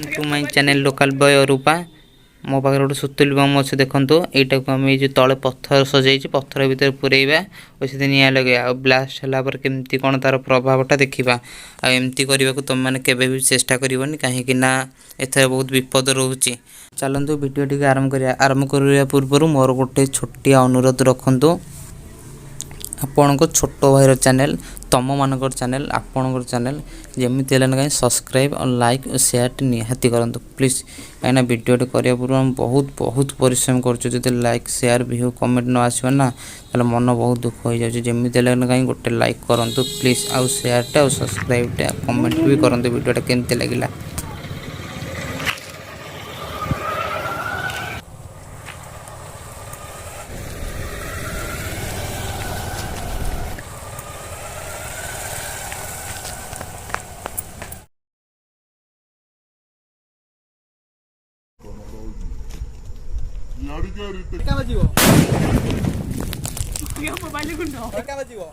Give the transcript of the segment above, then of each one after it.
Welcome to my channel local boy Arupa. मो पाखे गोटे सुतुली बम अच्छे देखो यहाँ को आम ये तले पत्थर सजाई पत्थर भितर पुरेबा और से निआ लगे ब्लास्ट है केमती कौन तार प्रभावटा देखा आमती करने को तुम मैंने केवे भी चेष्टा करनी कहीं एथर बहुत विपद रोचे। चलतु वीडियो टी आरंभ करने पूर्व मोर गोटे छोटिया अनुरोध रखु आपण को छोट भाईर चैनल तुम मानक चैनल आपण चैनल जमी कहीं सब्सक्राइब और लाइक और शेयर निहाती करूँ प्लीज कहीं वीडियो करने पूर्व बहुत बहुत परिश्रम कर लाइक शेयर व्यू कमेंट न आसो ना तो मन बहुत दुख हो जाए जमी कहीं गोटे लाइक करूँ प्लीज आउ शेयर सब्सक्राइब कमेंट भी करूँ वीडियोटा केमती लगे। टेका बाजिबो यो मोबाइल को न टेका बाजिबो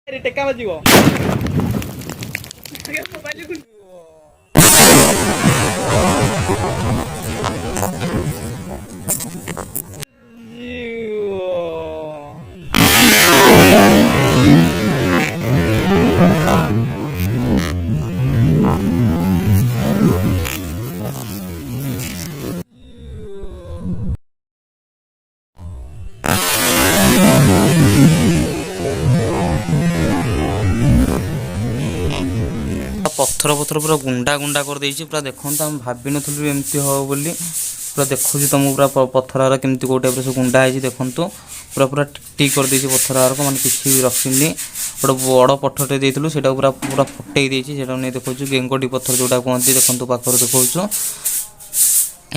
रे टेका बाजिबो यो मोबाइल को पत्थर पत्थर पूरा गुंडा गुंडा कर देछि पूरा देखो हम भाभी नथिलु एमती हो बोली पूरा देखु तुम पूरा पत्थर केमती को टाइप से गुंडा है देखु पूरा पूरा टिक कर देछि पत्थर माने किसी भी रखिनी गोटे बड़ पत्थर देइथिलु सेटा पूरा पूरा फटई देछि सेटा नै देखु गेंगटी पत्थर जोटा कहते देखु पाखर देखु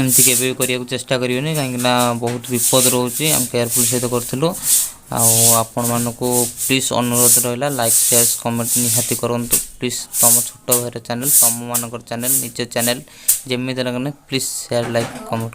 एमती केबे करिया चेष्टा करियोनी कहीं बहुत विपद रोचे आम केयरफुल सहित करूँ आपण मानक प्लीज अनुरोध रहा लाइक शेयर कमेंट निहाती करूँ प्लीज तुम छोट भाई चैनल तुम मान चैनल निज चैनल जमी प्लीज शेयर लाइक कमेंट।